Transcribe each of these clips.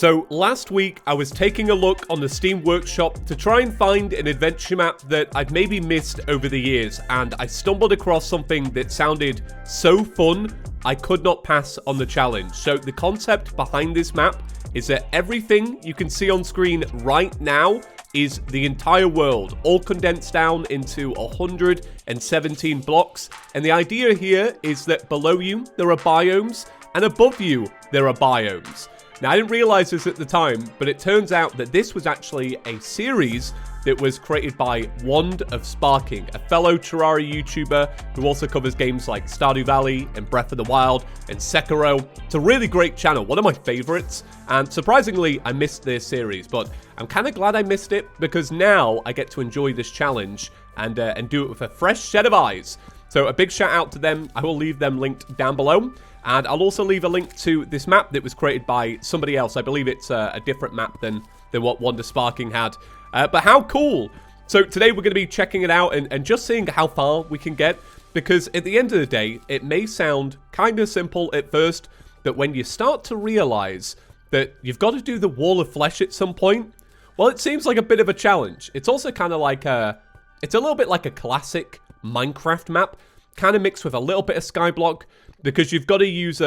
So last week I was taking a look on the Steam Workshop to try and find an adventure map that I'd maybe missed over the years, and I stumbled across something that sounded so fun I could not pass on the challenge. So the concept behind this map is that everything you can see on screen right now is the entire world, all condensed down into 117 blocks, and the idea here is that below you there are biomes, and above you there are biomes. Now, I didn't realize this at the time, but it turns out that this was actually a series that was created by Wand of Sparking, a fellow Terraria YouTuber who also covers games like Stardew Valley and Breath of the Wild and Sekiro. It's a really great channel, one of my favorites, and surprisingly, I missed this series, but I'm kind of glad I missed it because now I get to enjoy this challenge and do it with a fresh set of eyes. So a big shout out to them. I will leave them linked down below. And I'll also leave a link to this map that was created by somebody else. I believe it's a different map than what Wand of Sparking had. But how cool! So today we're going to be checking it out and just seeing how far we can get. Because at the end of the day, it may sound kind of simple at first, but when you start to realize that you've got to do the wall of flesh at some point, well, it seems like a bit of a challenge. It's also kind of like it's a little bit like a classic Minecraft map, kind of mixed with a little bit of Skyblock, because you've got to use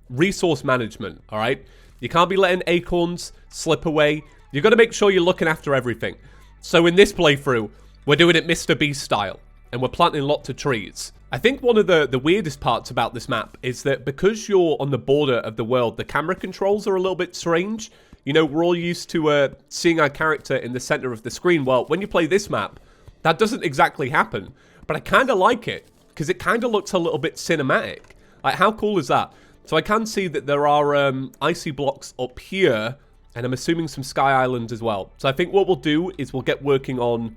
resource management, all right? You can't be letting acorns slip away. You've got to make sure you're looking after everything. So in this playthrough, we're doing it Mr. Beast style, and we're planting lots of trees. I think one of the weirdest parts about this map is that because you're on the border of the world, the camera controls are a little bit strange. You know, we're all used to seeing our character in the center of the screen. Well, when you play this map, that doesn't exactly happen. But I kind of like it, because it kind of looks a little bit cinematic. Like, how cool is that? So I can see that there are icy blocks up here, and I'm assuming some sky islands as well. So I think what we'll do is we'll get working on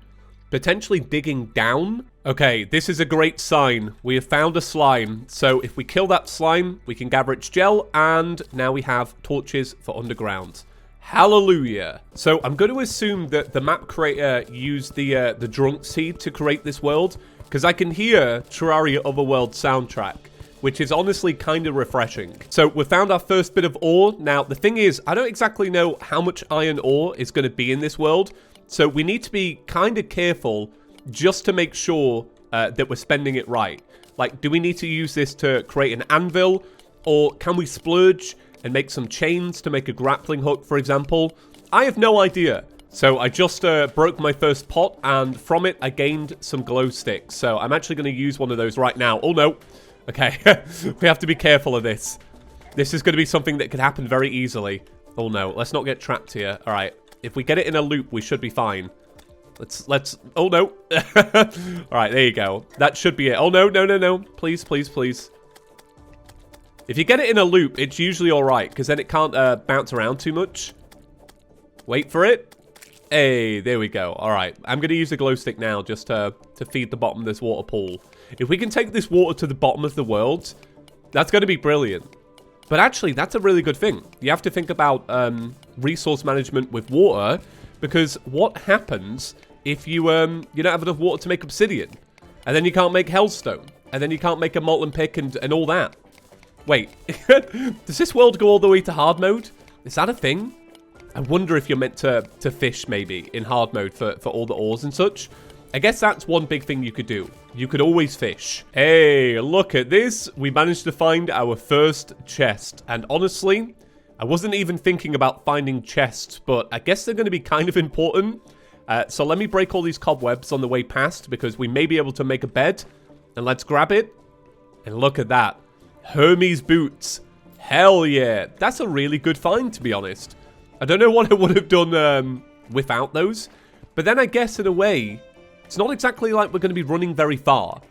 potentially digging down. Okay, this is a great sign. We have found a slime. So if we kill that slime, we can gather its gel, and now we have torches for underground. Hallelujah. So I'm going to assume that the map creator used the drunk seed to create this world, because I can hear Terraria Otherworld soundtrack, which is honestly kind of refreshing. So we found our first bit of ore. Now, the thing is, I don't exactly know how much iron ore is going to be in this world, so we need to be kind of careful just to make sure that we're spending it right. Like, do we need to use this to create an anvil, or can we splurge and make some chains to make a grappling hook, for example? I have no idea. So I just broke my first pot, and from it, I gained some glow sticks. So I'm actually going to use one of those right now. Oh, no. Okay, we have to be careful of this. This is going to be something that could happen very easily. Oh no, let's not get trapped here. All right, if we get it in a loop, we should be fine. Let's, oh no. All right, there you go. That should be it. Oh no, no, no, no. Please, please, please. If you get it in a loop, it's usually all right, because then it can't bounce around too much. Wait for it. Hey, there we go. All right, I'm going to use a glow stick now just to feed the bottom of this water pool. If we can take this water to the bottom of the world, that's going to be brilliant. But actually, that's a really good thing. You have to think about resource management with water, because what happens if you don't have enough water to make obsidian? And then you can't make hellstone. And then you can't make a molten pick and all that. Wait, does this world go all the way to hard mode? Is that a thing? I wonder if you're meant to fish, maybe, in hard mode for all the ores and such. I guess that's one big thing you could do. You could always fish. Hey, look at this. We managed to find our first chest. And honestly, I wasn't even thinking about finding chests, but I guess they're going to be kind of important. So let me break all these cobwebs on the way past, because we may be able to make a bed. And let's grab it. And look at that. Hermes boots. Hell yeah. That's a really good find, to be honest. I don't know what I would have done without those. But then I guess, in a way, it's not exactly like we're going to be running very far.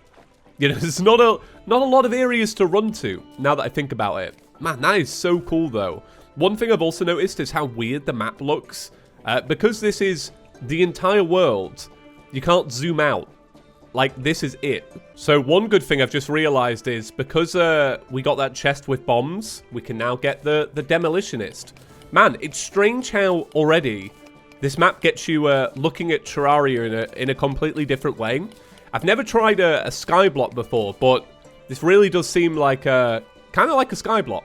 You know, there's not a lot of areas to run to, now that I think about it. Man, that is so cool, though. One thing I've also noticed is how weird the map looks. Because this is the entire world, you can't zoom out. Like, this is it. So one good thing I've just realized is, because we got that chest with bombs, we can now get the demolitionist. Man, it's strange how already this map gets you looking at Terraria in a completely different way. I've never tried a skyblock before, but this really does seem like kind of like a skyblock.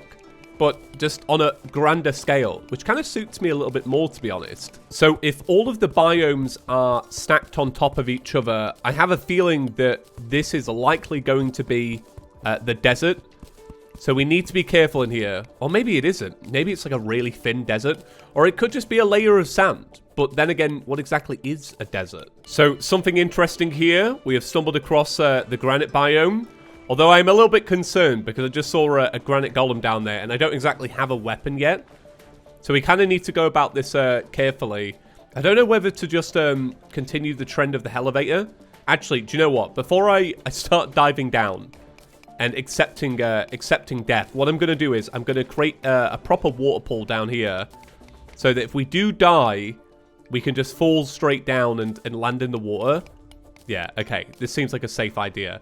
but just on a grander scale, which kind of suits me a little bit more, to be honest. So if all of the biomes are stacked on top of each other, I have a feeling that this is likely going to be the desert. So we need to be careful in here. Or maybe it isn't. Maybe it's like a really thin desert. Or it could just be a layer of sand. But then again, what exactly is a desert? So something interesting here. We have stumbled across the granite biome. Although I'm a little bit concerned because I just saw a granite golem down there. And I don't exactly have a weapon yet. So we kind of need to go about this carefully. I don't know whether to just continue the trend of the elevator. Actually, do you know what? Before I start diving down and accepting death, what I'm going to do is I'm going to create a proper water pool down here so that if we do die, we can just fall straight down and land in the water. Yeah, okay. This seems like a safe idea.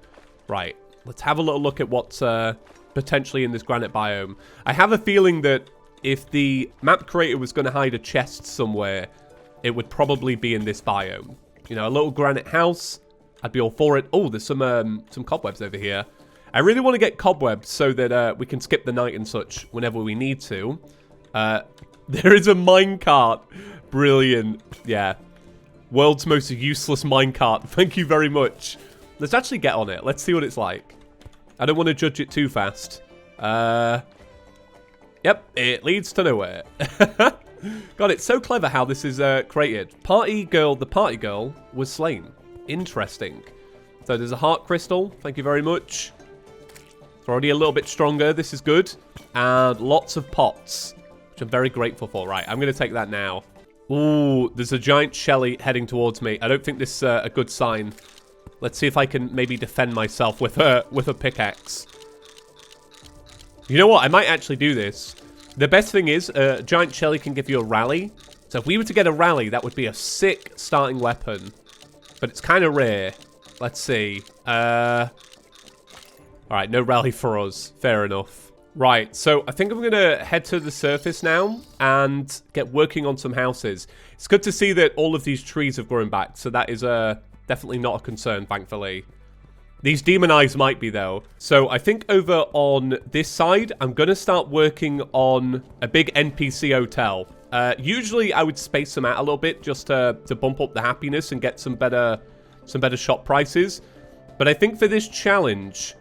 Right. Let's have a little look at what's potentially in this granite biome. I have a feeling that if the map creator was going to hide a chest somewhere, it would probably be in this biome. You know, a little granite house. I'd be all for it. Oh, there's some cobwebs over here. I really want to get cobwebs so that we can skip the night and such whenever we need to. There is a minecart. Brilliant. Yeah. World's most useless minecart. Thank you very much. Let's actually get on it. Let's see what it's like. I don't want to judge it too fast. Yep, it leads to nowhere. God, it's so clever how this is created. The party girl was slain. Interesting. So there's a heart crystal. Thank you very much. It's already a little bit stronger. This is good. And lots of pots, which I'm very grateful for. Right, I'm going to take that now. Ooh, there's a giant Shelly heading towards me. I don't think this is a good sign. Let's see if I can maybe defend myself with a pickaxe. You know what? I might actually do this. The best thing is, a giant Shelly can give you a rally. So if we were to get a rally, that would be a sick starting weapon. But it's kind of rare. Let's see. Alright, no rally for us. Fair enough. Right, so I think I'm going to head to the surface now and get working on some houses. It's good to see that all of these trees have grown back, so that is definitely not a concern, thankfully. These demon eyes might be, though. So I think over on this side, I'm going to start working on a big NPC hotel. Usually I would space them out a little bit just to bump up the happiness and get some better shop prices. But I think for this challenge,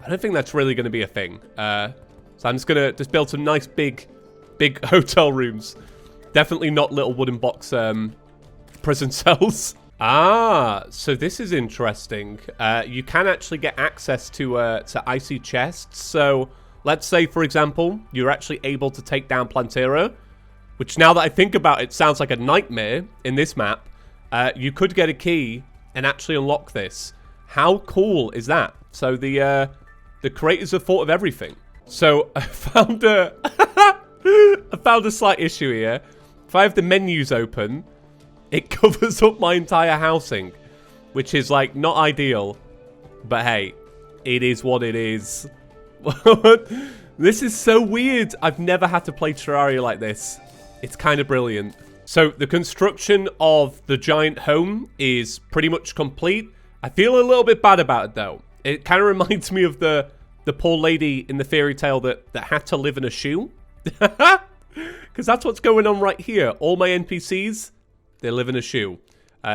I don't think that's really going to be a thing. So I'm just going to build some nice big hotel rooms. Definitely not little wooden box prison cells. Ah, so this is interesting. You can actually get access to icy chests. So let's say, for example, you're actually able to take down Plantera, which now that I think about it, sounds like a nightmare in this map. You could get a key and actually unlock this. How cool is that? So the creators have thought of everything. So I found a slight issue here. If I have the menus open, it covers up my entire housing, which is like not ideal. But hey, it is what it is. This is so weird. I've never had to play Terraria like this. It's kind of brilliant. So the construction of the giant home is pretty much complete. I feel a little bit bad about it though. It kind of reminds me of the poor lady in the fairy tale that had to live in a shoe. Because that's what's going on right here. All my NPCs, they live in a shoe.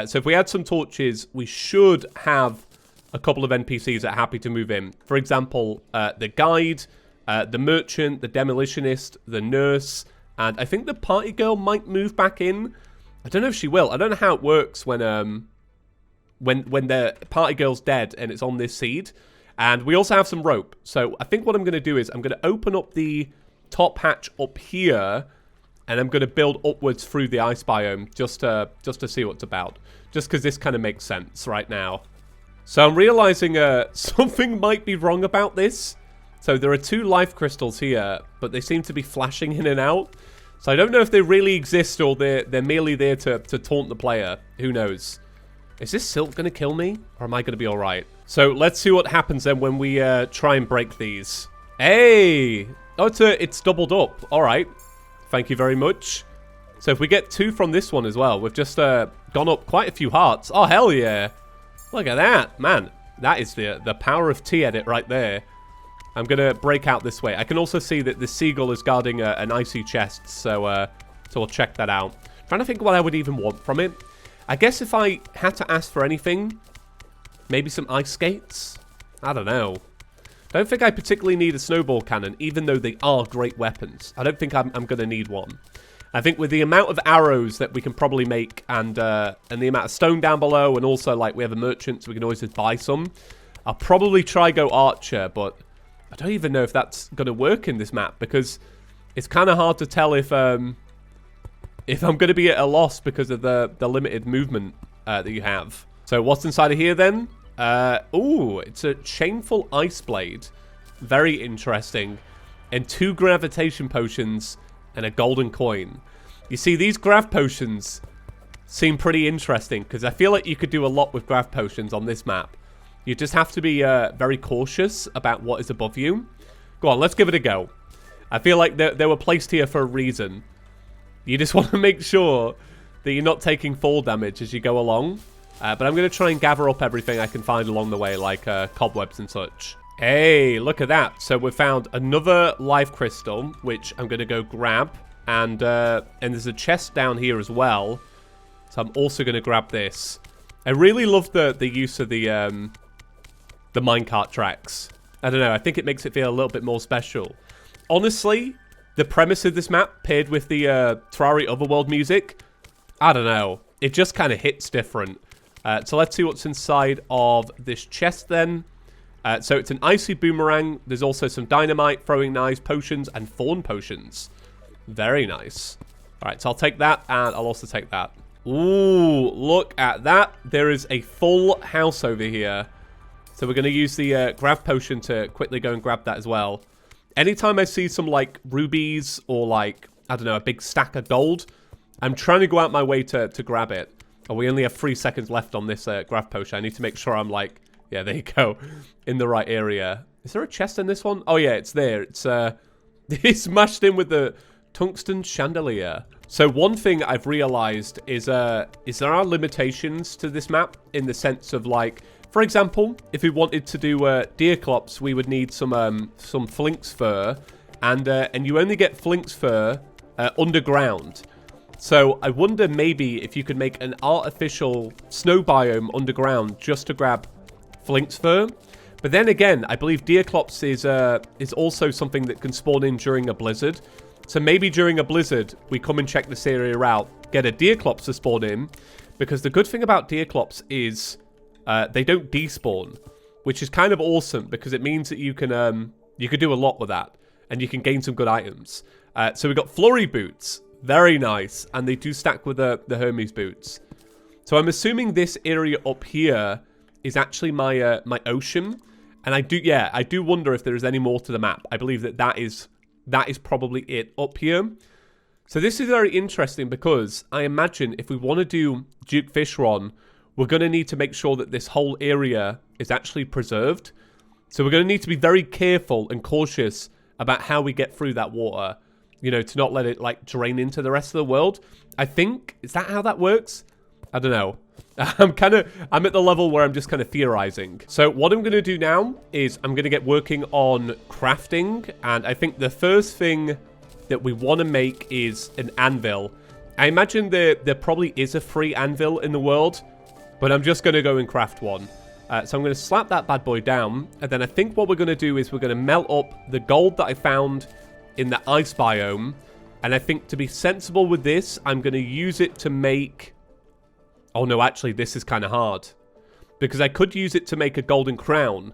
So if we add some torches, we should have a couple of NPCs that are happy to move in. For example, the guide, the merchant, the demolitionist, the nurse, and I think the party girl might move back in. I don't know if she will. I don't know how it works when the party girl's dead and it's on this seed. And we also have some rope. So I think what I'm going to do is I'm going to open up the top hatch up here, and I'm going to build upwards through the ice biome just to see what's about. Just because this kind of makes sense right now. So I'm realizing something might be wrong about this. So there are 2 life crystals here, but they seem to be flashing in and out. So I don't know if they really exist or they're merely there to taunt the player. Who knows? Is this silk going to kill me? Or am I going to be alright? So let's see what happens then when we try and break these. Hey! Oh, it's doubled up. Alright. Thank you very much. So if we get 2 from this one as well, we've just gone up quite a few hearts. Oh, hell yeah. Look at that. Man, that is the power of T-Edit right there. I'm going to break out this way. I can also see that the seagull is guarding an icy chest, so we'll check that out. Trying to think what I would even want from it. I guess if I had to ask for anything, maybe some ice skates? I don't know. Don't think I particularly need a snowball cannon, even though they are great weapons. I don't think I'm going to need one. I think with the amount of arrows that we can probably make and the amount of stone down below, and also like we have a merchant, so we can always just buy some, I'll probably try go archer, but I don't even know if that's going to work in this map, because it's kind of hard to tell if I'm going to be at a loss because of the limited movement that you have. So what's inside of here then? Ooh, it's a chainful ice blade. Very interesting. And 2 gravitation potions and a golden coin. You see, these grav potions seem pretty interesting, because I feel like you could do a lot with grav potions on this map. You just have to be very cautious about what is above you. Go on, let's give it a go. I feel like they were placed here for a reason. You just want to make sure that you're not taking fall damage as you go along. But I'm going to try and gather up everything I can find along the way, like cobwebs and such. Hey, look at that. So we found another life crystal, which I'm going to go grab. And there's a chest down here as well. So I'm also going to grab this. I really love the use of the minecart tracks. I don't know, I think it makes it feel a little bit more special. Honestly, the premise of this map paired with the Terraria Otherworld music, I don't know. It just kind of hits different. So let's see what's inside of this chest then. So it's an icy boomerang. There's also some dynamite, throwing knives, potions, and thorn potions. Very nice. All right, so I'll take that, and I'll also take that. Ooh, look at that. There is a full house over here. So we're going to use the grav potion to quickly go and grab that as well. Anytime I see some, like, rubies or, like, I don't know, a big stack of gold, I'm trying to go out my way to grab it. Oh, we only have 3 seconds left on this grav potion. I need to make sure I'm, like, yeah, there you go, in the right area. Is there a chest in this one? Oh, yeah, it's there. It's smashed in with the tungsten chandelier. So one thing I've realized is there are limitations to this map in the sense of, like, for example, if we wanted to do deer clops, we would need some flinx fur, and you only get flinx fur underground. So I wonder maybe if you could make an artificial snow biome underground just to grab flinx fur. But then again, I believe deer clops is also something that can spawn in during a blizzard. So maybe during a blizzard, we come and check this area out, get a deer clops to spawn in, because the good thing about deer clops is they don't despawn, which is kind of awesome because it means that you can do a lot with that, and you can gain some good items. So we got flurry boots, very nice, and they do stack with the Hermes boots. So I'm assuming this area up here is actually my my ocean, and I do wonder if there is any more to the map. I believe that is probably it up here. So this is very interesting because I imagine if we want to do Duke Fishron, we're going to need to make sure that this whole area is actually preserved. So we're going to need to be very careful and cautious about how we get through that water. You know, to not let it, like, drain into the rest of the world. I think, is that how that works? I don't know. I'm at the level where I'm just kind of theorizing. So what I'm going to do now is I'm going to get working on crafting. And I think the first thing that we want to make is an anvil. I imagine there probably is a free anvil in the world, but I'm just going to go and craft one. So I'm going to slap that bad boy down. And then I think what we're going to do is we're going to melt up the gold that I found in the ice biome. And I think to be sensible with this, I'm going to use it to make... Oh no, actually this is kind of hard. Because I could use it to make a golden crown.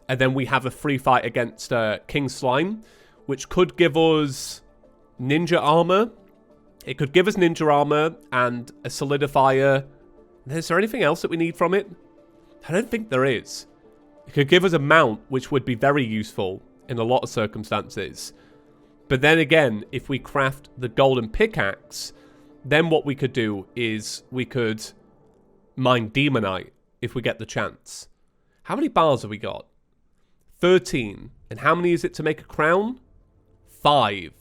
And then we have a free fight against King Slime, which could give us ninja armor. It could give us ninja armor and a solidifier. Is there anything else that we need from it? I don't think there is. It could give us a mount, which would be very useful in a lot of circumstances. But then again, if we craft the golden pickaxe, then what we could do is we could mine demonite if we get the chance. How many bars have we got? 13. And how many is it to make a crown? 5.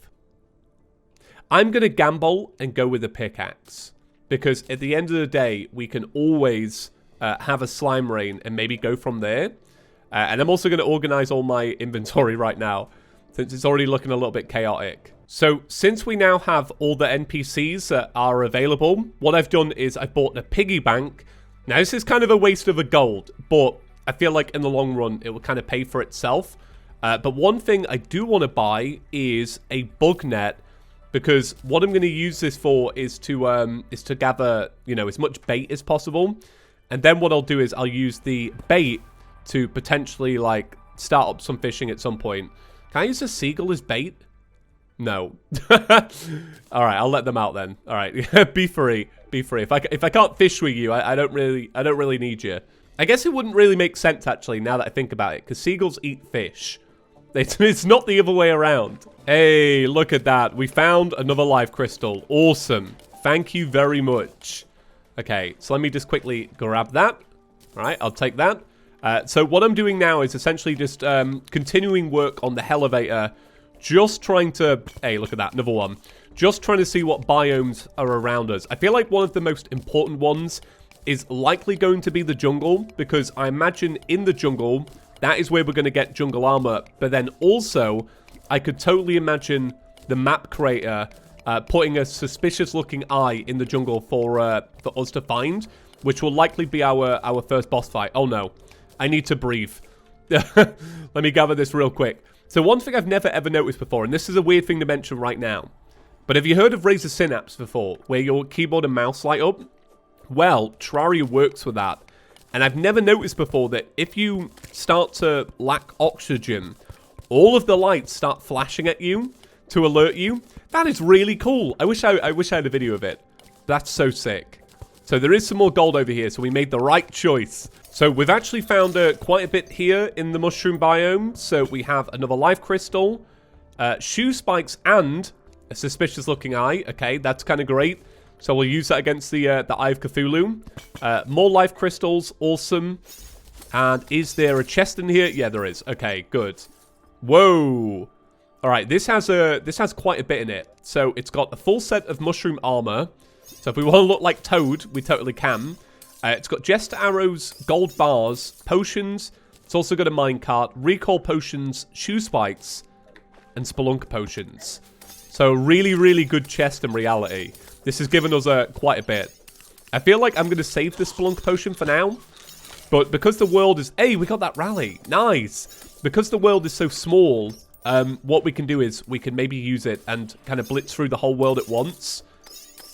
I'm going to gamble and go with a pickaxe. Because at the end of the day, we can always have a slime rain and maybe go from there. And I'm also going to organize all my inventory right now, since it's already looking a little bit chaotic. So, since we now have all the NPCs that are available, what I've done is I bought a piggy bank. Now, this is kind of a waste of a gold, but I feel like in the long run, it will kind of pay for itself. But one thing I do want to buy is a bug net, because what I'm going to use this for is to gather, you know, as much bait as possible. And then what I'll do is I'll use the bait to potentially, like, start up some fishing at some point. Can I use a seagull as bait? No. All right, I'll let them out then. All right, be free, be free. If I can't fish with you, I don't really need you. I guess it wouldn't really make sense actually now that I think about it, because seagulls eat fish. It's not the other way around. Hey, look at that. We found another life crystal. Awesome. Thank you very much. Okay, so let me just quickly grab that. All right, I'll take that. So what I'm doing now is essentially just continuing work on the elevator. Just trying to... Hey, look at that. Another one. Just trying to see what biomes are around us. I feel like one of the most important ones is likely going to be the jungle, because I imagine in the jungle, that is where we're going to get jungle armor. But then also, I could totally imagine the map creator putting a suspicious-looking eye in the jungle for us to find, which will likely be our first boss fight. Oh, no. I need to breathe. Let me gather this real quick. So one thing I've never ever noticed before, and this is a weird thing to mention right now, but have you heard of Razer Synapse before, where your keyboard and mouse light up? Well, Terraria works with that. And I've never noticed before that if you start to lack oxygen, all of the lights start flashing at you to alert you. That is really cool. I wish I had a video of it. That's so sick. So there is some more gold over here, so we made the right choice. So we've actually found quite a bit here in the mushroom biome. So we have another life crystal, shoe spikes, and a suspicious looking eye. Okay, that's kind of great. So we'll use that against the Eye of Cthulhu. More life crystals, awesome. And is there a chest in here? Yeah, there is. Okay, good. Whoa. All right, this has quite a bit in it. So it's got a full set of mushroom armor. So if we want to look like Toad, we totally can. It's got jester arrows, gold bars, potions. It's also got a minecart, recall potions, shoe spikes, and spelunk potions. So really, really good chest in reality. This has given us quite a bit. I feel like I'm going to save the spelunk potion for now. But because the world is... Hey, we got that rally. Nice. Because the world is so small, what we can do is we can maybe use it and kind of blitz through the whole world at once.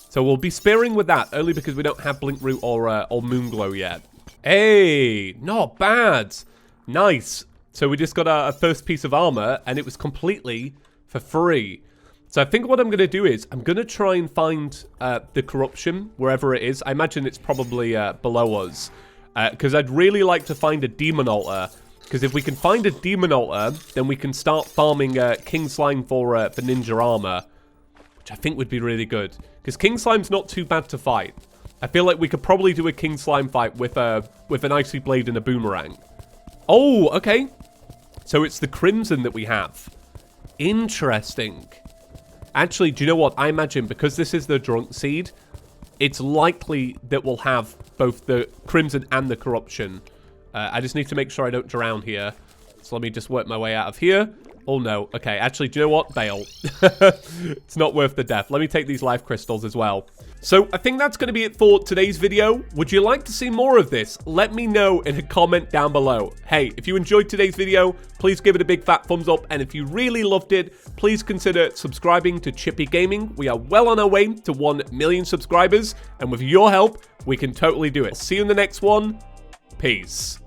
So we'll be sparing with that, only because we don't have Blink Root or Moonglow yet. Hey, not bad. Nice. So we just got our first piece of armor, and it was completely for free. So I think what I'm going to do is, I'm going to try and find the corruption, wherever it is. I imagine it's probably below us. Because I'd really like to find a demon altar. Because if we can find a demon altar, then we can start farming King Slime for ninja armor. Which I think would be really good. Because King Slime's not too bad to fight. I feel like we could probably do a King Slime fight with an Icy Blade and a Boomerang. Oh, okay. So it's the Crimson that we have. Interesting. Actually, do you know what? I imagine because this is the Drunk Seed, it's likely that we'll have both the Crimson and the Corruption. I just need to make sure I don't drown here. So let me just work my way out of here. Oh, no. Okay, actually, do you know what? Bail. It's not worth the death. Let me take these life crystals as well. So, I think that's going to be it for today's video. Would you like to see more of this? Let me know in a comment down below. Hey, if you enjoyed today's video, please give it a big fat thumbs up. And if you really loved it, please consider subscribing to Chippy Gaming. We are well on our way to 1 million subscribers. And with your help, we can totally do it. See you in the next one. Peace.